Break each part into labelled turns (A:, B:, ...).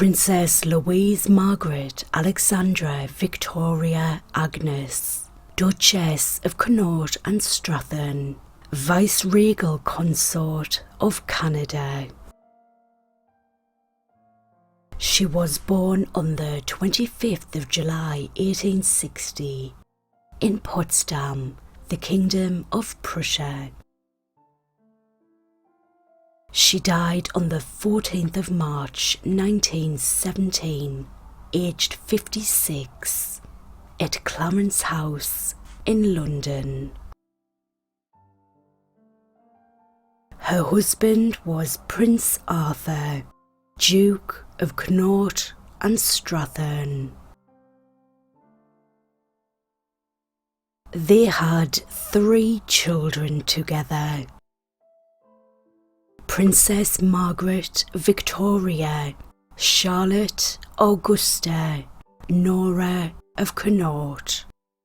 A: Princess Louise Margaret Alexandra Victoria Agnes, Duchess of Connaught and Strathearn, Viceregal Consort of Canada. She was born on the 25th of July 1860 in Potsdam, the Kingdom of Prussia. She died on the 14th of March 1917, aged 56, at Clarence House in London. Her husband was Prince Arthur, Duke of Connaught and Strathearn. They had 3 children together: Princess Margaret Victoria, Charlotte Augusta, Nora of Connaught.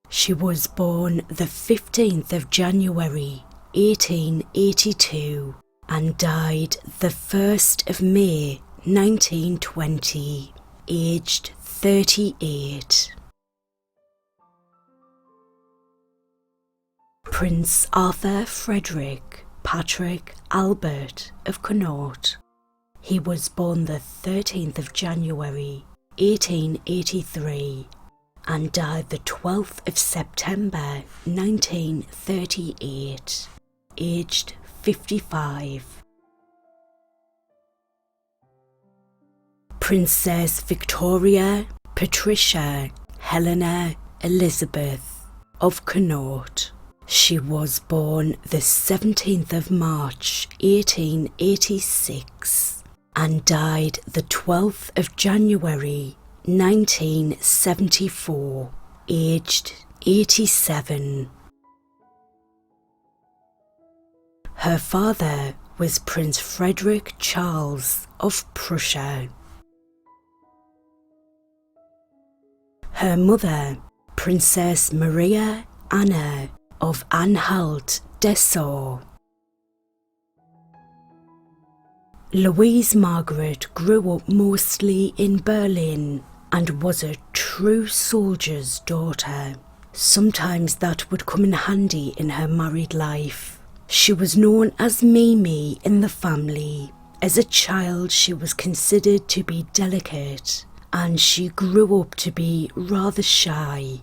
A: She was born the 15th of January 1882 and died the 1st of May 1920, aged 38. Prince Arthur Frederick Patrick Albert of Connaught. He was born the 13th of January 1883 and died the 12th of September 1938, aged 55. Princess Victoria Patricia Helena Elizabeth of Connaught. She was born the 17th of March 1886 and died the 12th of January 1974, aged 87. Her father was Prince Frederick Charles of Prussia. Her mother, Princess Maria Anna of Anhalt-Dessau. Louise Margaret grew up mostly in Berlin and was a true soldier's daughter. Sometimes that would come in handy in her married life. She was known as Mimi in the family. As a child, she was considered to be delicate, and she grew up to be rather shy.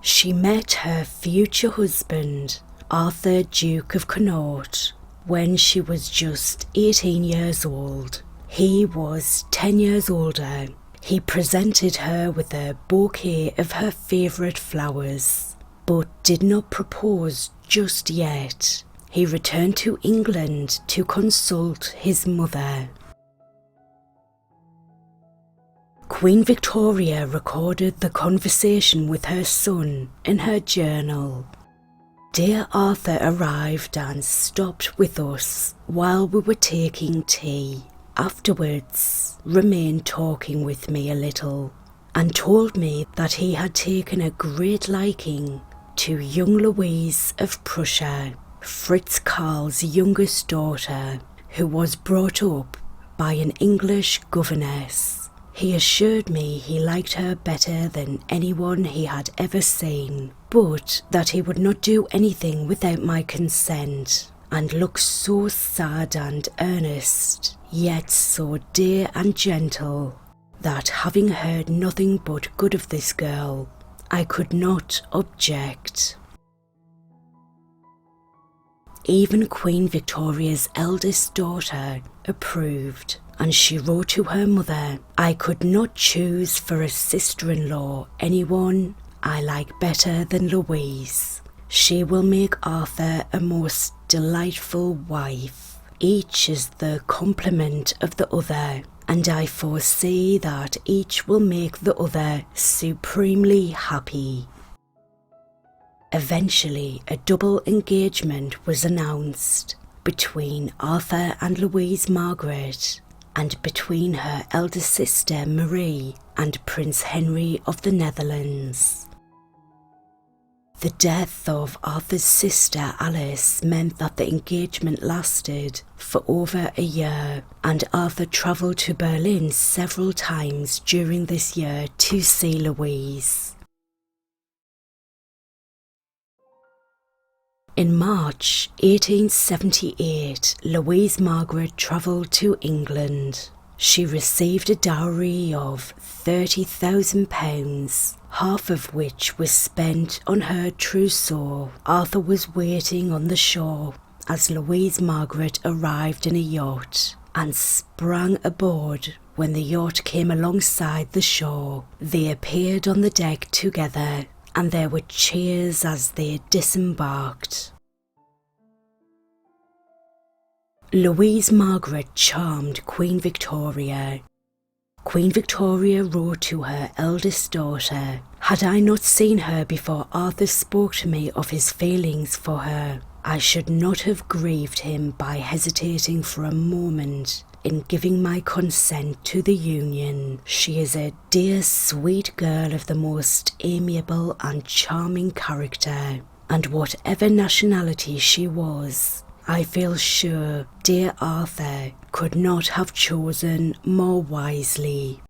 A: She met her future husband, Arthur, Duke of Connaught, when she was just 18 years old. He was 10 years older. He presented her with a bouquet of her favourite flowers, but did not propose just yet. He returned to England to consult his mother. Queen Victoria recorded the conversation with her son in her journal. Dear Arthur arrived and stopped with us while we were taking tea. Afterwards, remained talking with me a little and told me that he had taken a great liking to young Louise of Prussia, Fritz Karl's youngest daughter, who was brought up by an English governess. He assured me he liked her better than anyone he had ever seen, but that he would not do anything without my consent, and looked so sad and earnest, yet so dear and gentle, that having heard nothing but good of this girl, I could not object. Even Queen Victoria's eldest daughter approved, and she wrote to her mother, I could not choose for a sister-in-law anyone I like better than Louise. She will make Arthur a most delightful wife. Each is the complement of the other, and I foresee that each will make the other supremely happy. Eventually, a double engagement was announced between Arthur and Louise Margaret, and between her elder sister Marie and Prince Henry of the Netherlands. The death of Arthur's sister Alice meant that the engagement lasted for over a year, and Arthur travelled to Berlin several times during this year to see Louise. In March 1878, Louise Margaret travelled to England. She received a dowry of £30,000, half of which was spent on her trousseau. Arthur was waiting on the shore as Louise Margaret arrived in a yacht and sprang aboard. When the yacht came alongside the shore, they appeared on the deck together, and there were cheers as they disembarked. Louise Margaret charmed Queen Victoria. Queen Victoria wrote to her eldest daughter, "Had I not seen her before Arthur spoke to me of his feelings for her, I should not have grieved him by hesitating for a moment in giving my consent to the union. She is a dear sweet girl of the most amiable and charming character, and whatever nationality she was, I feel sure dear Arthur could not have chosen more wisely."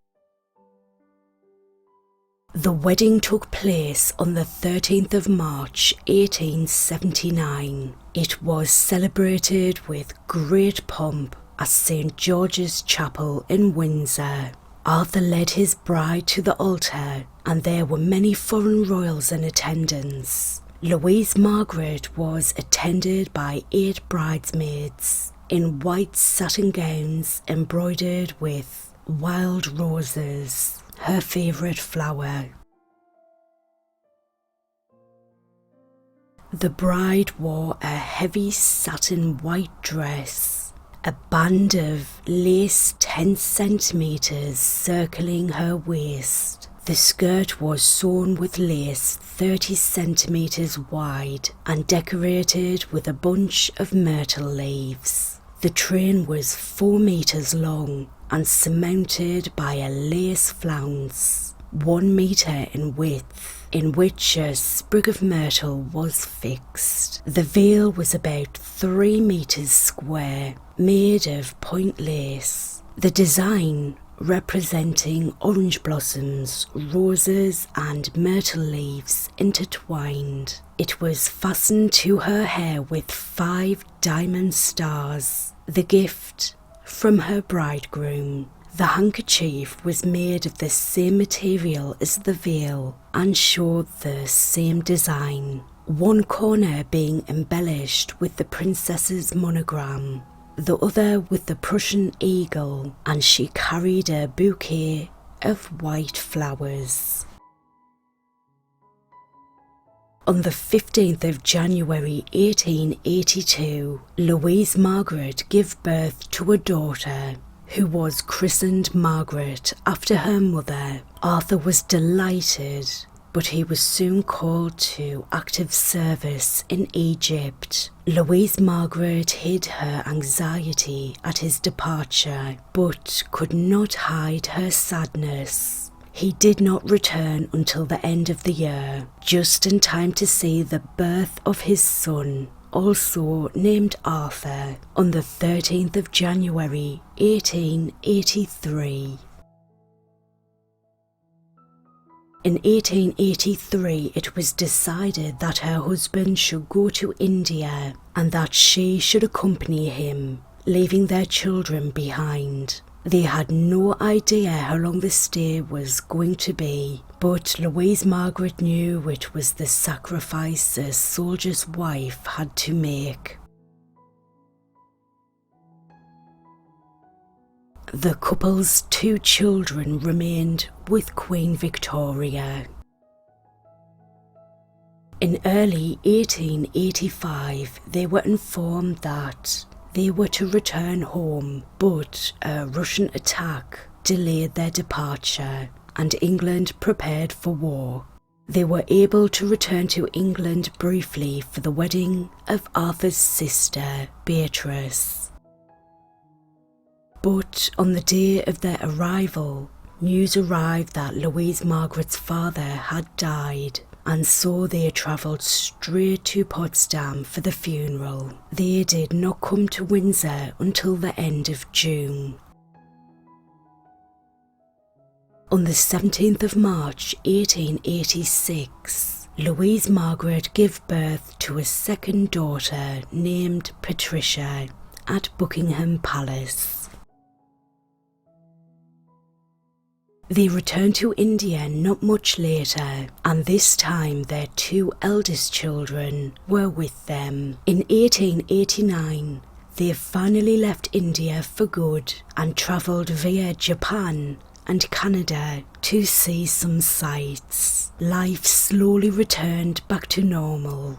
A: The wedding took place on the 13th of March 1879. It was celebrated with great pomp at St. George's Chapel in Windsor. Arthur led his bride to the altar, and there were many foreign royals in attendance. Louise Margaret was attended by 8 bridesmaids in white satin gowns embroidered with wild roses, her favourite flower. The bride wore a heavy satin white dress, a band of lace 10 centimetres circling her waist. The skirt was sewn with lace 30 centimetres wide and decorated with a bunch of myrtle leaves. The train was 4 metres long and surmounted by a lace flounce, 1 metre in width, in which a sprig of myrtle was fixed. The veil was about 3 metres square, made of point lace. The design, representing orange blossoms, roses and myrtle leaves intertwined. It was fastened to her hair with 5 diamond stars, the gift from her bridegroom. The handkerchief was made of the same material as the veil and showed the same design, one corner being embellished with the princess's monogram, the other with the Prussian eagle, and she carried a bouquet of white flowers. On the 15th of January 1882, Louise Margaret gave birth to a daughter, who was christened Margaret after her mother. Arthur was delighted, but he was soon called to active service in Egypt. Louise Margaret hid her anxiety at his departure, but could not hide her sadness. He did not return until the end of the year, just in time to see the birth of his son, also named Arthur, on the 13th of January 1883. In 1883, it was decided that her husband should go to India and that she should accompany him, leaving their children behind. They had no idea how long the stay was going to be, but Louise Margaret knew it was the sacrifice a soldier's wife had to make. The couple's 2 children remained with Queen Victoria. In early 1885, they were informed that they were to return home, but a Russian attack delayed their departure, and England prepared for war. They were able to return to England briefly for the wedding of Arthur's sister, Beatrice. But on the day of their arrival, news arrived that Louise Margaret's father had died, and so they travelled straight to Potsdam for the funeral. They did not come to Windsor until the end of June. On the 17th of March 1886, Louise Margaret gave birth to a second daughter named Patricia at Buckingham Palace. They returned to India not much later, and this time their two eldest children were with them. In 1889, they finally left India for good and travelled via Japan and Canada to see some sights. Life slowly returned back to normal.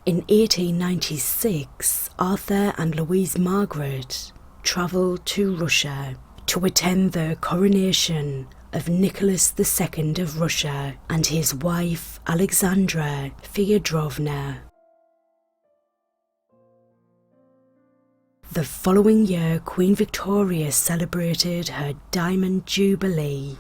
A: In 1896, Arthur and Louise Margaret travelled to Russia to attend the coronation of Nicholas II of Russia and his wife Alexandra Fyodorowna. The following year, Queen Victoria celebrated her Diamond Jubilee.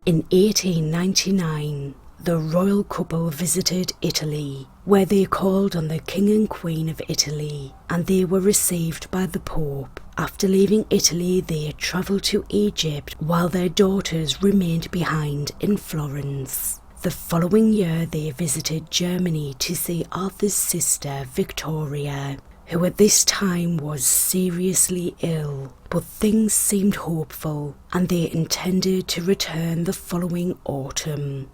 A: In 1899, the royal couple visited Italy, where they called on the King and Queen of Italy, and they were received by the Pope. After leaving Italy, they travelled to Egypt, while their daughters remained behind in Florence. The following year, they visited Germany to see Arthur's sister Victoria, who at this time was seriously ill, but things seemed hopeful and they intended to return the following autumn.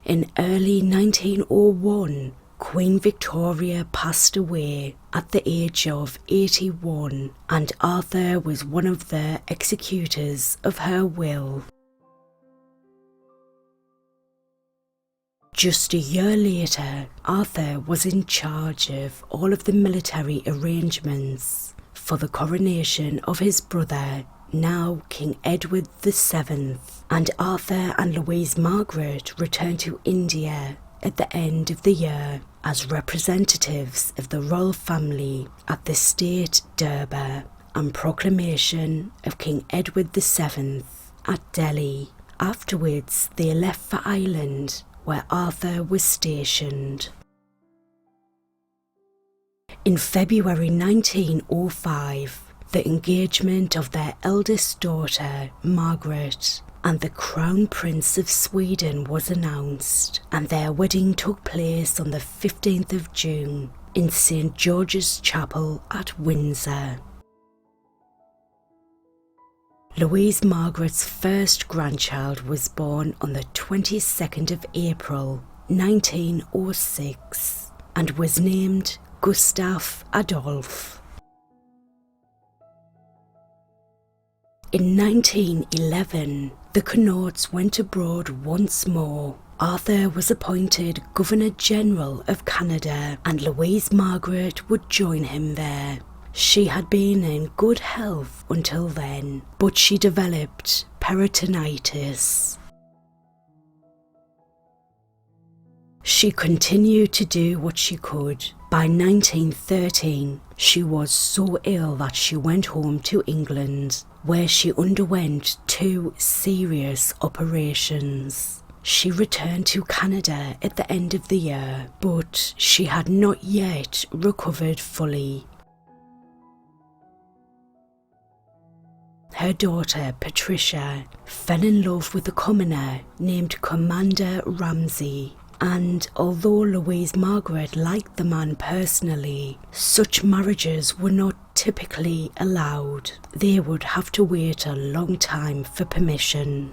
A: In early 1901, Queen Victoria passed away at the age of 81, and Arthur was one of the executors of her will. Just a year later, Arthur was in charge of all of the military arrangements for the coronation of his brother, now King Edward VII, and Arthur and Louise Margaret returned to India at the end of the year as representatives of the royal family at the State Durbar and proclamation of King Edward VII at Delhi. Afterwards, they left for Ireland, where Arthur was stationed. In February 1905, the engagement of their eldest daughter, Margaret, and the Crown Prince of Sweden was announced, and their wedding took place on the 15th of June in St. George's Chapel at Windsor. Louise Margaret's first grandchild was born on the 22nd of April 1906 and was named Gustav Adolf. In 1911, the Connaughts went abroad once more. Arthur was appointed Governor-General of Canada and Louise Margaret would join him there. She had been in good health until then, but she developed peritonitis. She continued to do what she could. By 1913, she was so ill that she went home to England, where she underwent 2 serious operations. She returned to Canada at the end of the year, but she had not yet recovered fully. Her daughter, Patricia, fell in love with a commoner named Commander Ramsay, and although Louise Margaret liked the man personally, such marriages were not typically allowed. They would have to wait a long time for permission.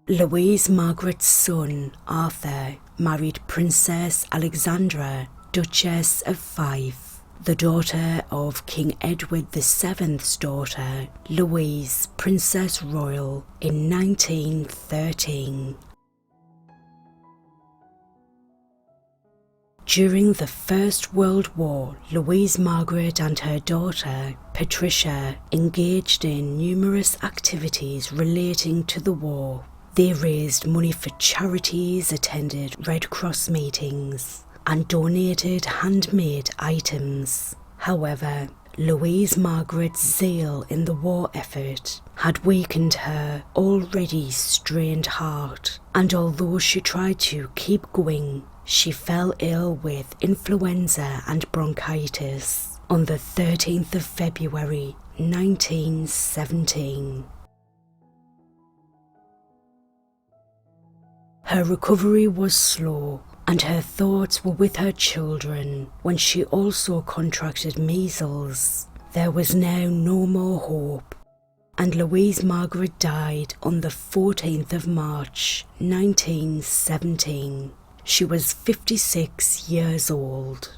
A: Louise Margaret's son, Arthur, married Princess Alexandra, Duchess of Fife, the daughter of King Edward VII's daughter, Louise, Princess Royal, in 1913. During the First World War, Louise Margaret and her daughter, Patricia, engaged in numerous activities relating to the war. They raised money for charities, attended Red Cross meetings, and donated handmade items. However, Louise Margaret's zeal in the war effort had weakened her already strained heart, and although she tried to keep going, she fell ill with influenza and bronchitis on the 13th of February 1917. Her recovery was slow, and her thoughts were with her children when she also contracted measles. There was now no more hope, and Louise Margaret died on the 14th of March 1917. She was 56 years old.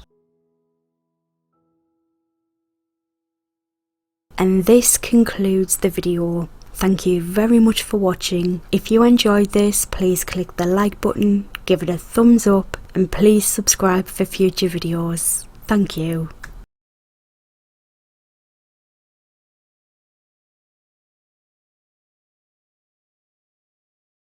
A: And this concludes the video. Thank you very much for watching. If you enjoyed this, please click the like button, give it a thumbs up, and please subscribe for future videos. Thank you.